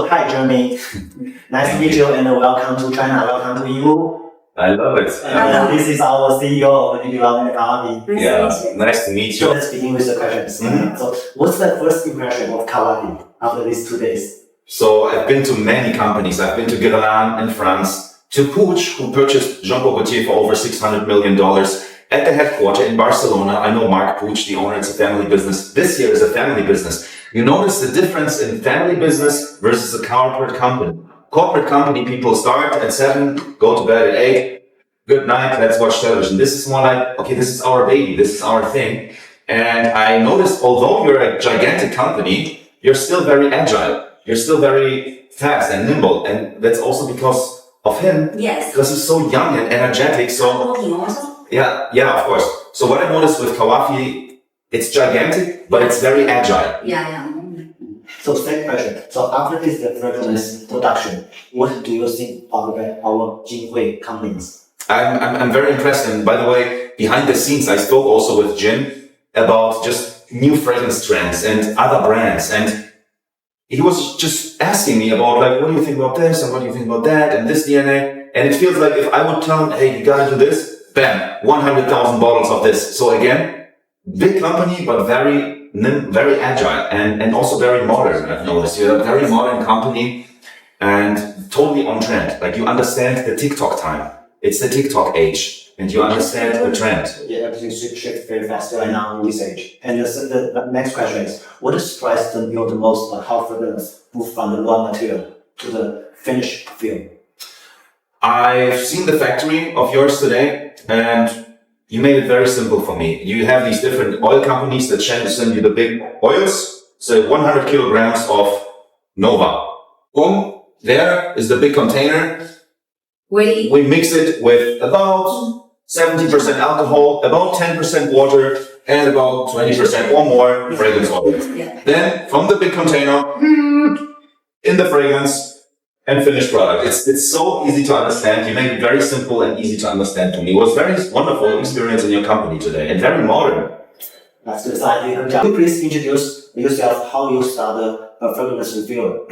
Hi, Jeremy. Nice to meet you and welcome to China. Welcome to you. I love it. This is our CEO of Qawafi. Yeah, nice to meet So you. let's begin with the questions. So, what's the first impression of Qawafi after these 2 days? So I've been to many companies. I've been to Guerlain in France, to Puig, who purchased Jean Paul Gaultier for over $600 million. At the headquarters in Barcelona, I know Mark Puig, the owner. It's a family business. This year is a family business. You notice the difference in family business versus a corporate company. Corporate company, people start at 7, go to bed at 8. Good night, let's watch television. This is more like, okay, this is our baby, this is our thing. And I noticed, although you're a gigantic company, you're still very agile. You're still very fast and nimble. And that's also because of him. Yes. Because he's so young and energetic. So, yeah, of course. So what I noticed with Qawafi, it's gigantic, but it's very agile. Yeah. So, second question. So, after this fragrance production, what do you think about our Jinhui companies? I'm very impressed. And by the way, behind the scenes, I spoke also with Jin about just new fragrance trends and other brands. And he was just asking me about, like, what do you think about this? And what do you think about that? And this DNA. And it feels like if I would tell him, hey, you gotta do this, bam, 100,000 bottles of this. So again, big company, but very agile and also very modern. I've noticed you're a very modern company and totally on trend. Like you understand the TikTok time. It's the TikTok age and you understand the trend. Yeah, everything shifts very fast right now in this age. And the next question is, what surprised you the most about how fragrance move from the raw material to the finished film? I've seen the factory of yours today and you made it very simple for me. You have these different oil companies that send you the big oils. So 100 kilograms of Nova. Boom. There is the big container. We mix it with about 70% alcohol, about 10% water, and about 20% or more fragrance oil. Yeah. Then from the big container, in the fragrance, and finished product. It's so easy to understand. You make it very simple and easy to understand to me. It was very wonderful experience in your company today and very modern. That's good. Can you please introduce yourself, how you started a fragrance reviewer?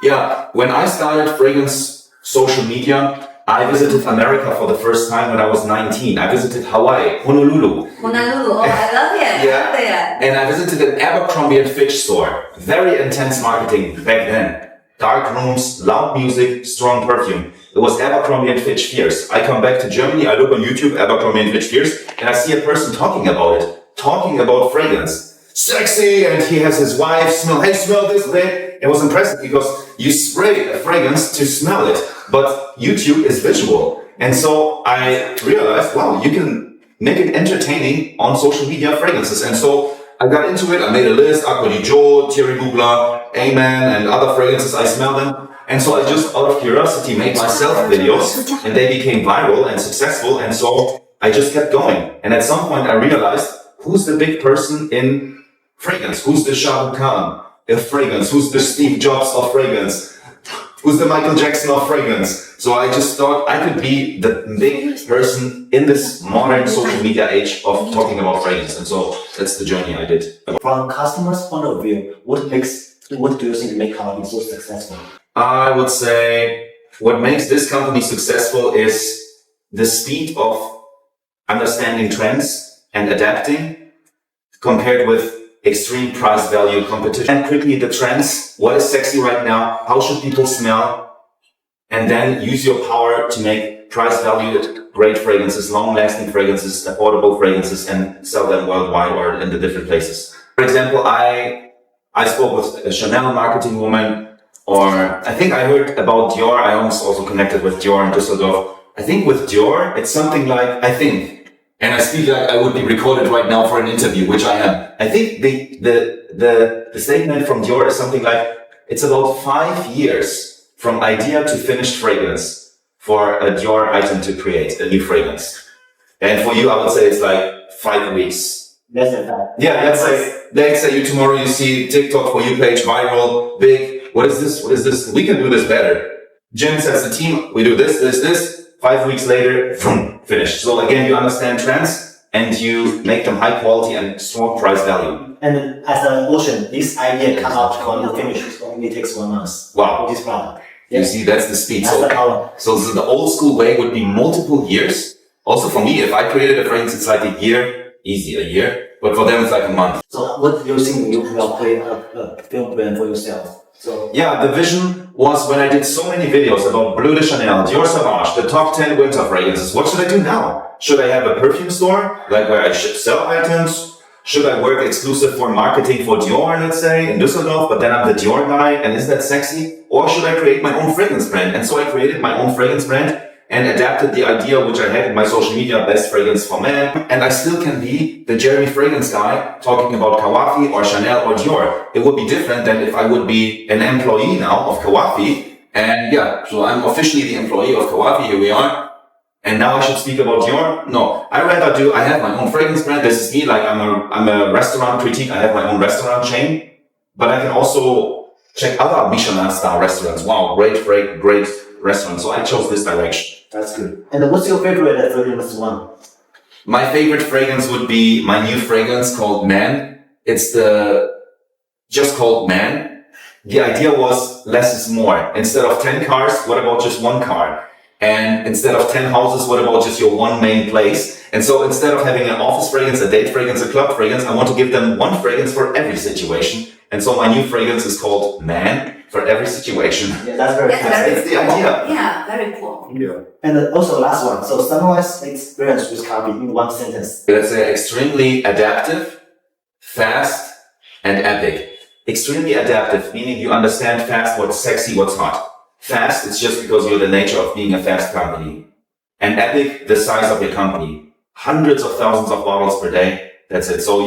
Yeah, when I started fragrance social media, I visited America for the first time when I was 19. I visited Hawaii, Honolulu. Honolulu, oh, I love it. Yeah. And I visited an Abercrombie and Fitch store. Very intense marketing back then. Dark rooms, loud music, strong perfume. It was Abercrombie and Fitch Fierce. I come back to Germany, I look on YouTube, Abercrombie and Fitch Fierce, and I see a person talking about it, talking about fragrance. Sexy, and he has his wife smell, hey, smell this thing. It was impressive because you spray a fragrance to smell it, but YouTube is visual. And so I realized, wow, you can make it entertaining on social media fragrances. And so I got into it, I made a list, Acqua di Gio, Thierry Mugler, Amen, and other fragrances, I smell them. And so I just, out of curiosity, made myself videos, and they became viral and successful, and so I just kept going. And at some point I realized, who's the big person in fragrance? Who's the Shah Rukh Khan of fragrance? Who's the Steve Jobs of fragrance? Who's the Michael Jackson of fragrance? So I just thought I could be the big person in this modern social media age of talking about fragrance. And so that's the journey I did. From customers' point of view, what do you think make Qawafi so successful? I would say what makes this company successful is the speed of understanding trends and adapting compared with extreme price value competition. And quickly the trends, what is sexy right now, how should people smell, and then use your power to make price valued great fragrances, long lasting fragrances, affordable fragrances, and sell them worldwide or in the different places. For example, I spoke with a Chanel marketing woman, or I think I heard about Dior. I also connected with Dior in Düsseldorf. I think with Dior, it's something like, and I speak like I would be recorded right now for an interview, which I am. I think the statement from Dior is something like, it's about 5 years from idea to finished fragrance for a Dior item to create a new fragrance. And for you, I would say it's like 5 weeks. Less than that. Yeah, let's say you tomorrow you see TikTok for you page viral, big. What is this? What is this? We can do this better. Jim sets the team. We do this. 5 weeks later, boom, finished. So again, you understand trends and you make them high quality and strong price value. And as an ocean, this idea come out when you finish it only takes 1 month. Wow. With this product. You see, that's the speed. That's the power. So the old school way would be multiple years. Also for me, if I created a fragrance, it's like a year, easy, a year. But for them, it's like a month. So what do you think you will create a film brand for yourself? So yeah, the vision was when I did so many videos about Bleu de Chanel, Dior Sauvage, the top 10 winter fragrances. What should I do now? Should I have a perfume store, like where I should sell items? Should I work exclusive for marketing for Dior, let's say, in Düsseldorf, but then I'm the Dior guy, and is that sexy? Or should I create my own fragrance brand? And so I created my own fragrance brand and adapted the idea which I had in my social media, best fragrance for men. And I still can be the Jeremy fragrance guy talking about Qawafi or Chanel or Dior. It would be different than if I would be an employee now of Qawafi. And yeah, so I'm officially the employee of Qawafi, here we are. And now I should speak about Dior? No, I have my own fragrance brand. This is me, like I'm a restaurant critique. I have my own restaurant chain, but I can also check other Michelin star restaurants. Wow, great restaurant. So I chose this direction. that's good. And what's your favorite fragrance one? My favorite fragrance would be my new fragrance called Man. It's just called Man. The idea was less is more. Instead of 10 cars, what about just 1 car? And instead of 10 houses, what about just your one main place? And so instead of having an office fragrance, a date fragrance, a club fragrance, I want to give them one fragrance for every situation. And so my new fragrance is called Man for every situation. Yeah, that's very fancy. It's the idea. Yeah, very cool. Yeah. And also last one. So summarize experience with Qawafi in 1 sentence. Let's say extremely adaptive, fast, and epic. Extremely adaptive, meaning you understand fast what's sexy, what's hot. Fast, it's just because you're the nature of being a fast company. And epic, the size of your company. Hundreds of thousands of bottles per day. That's it. So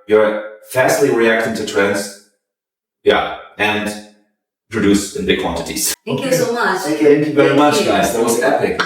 you're fastly reacting to trends. Yeah. And produce in big quantities. Thank you so much. Thank you very Very much, guys. That was epic.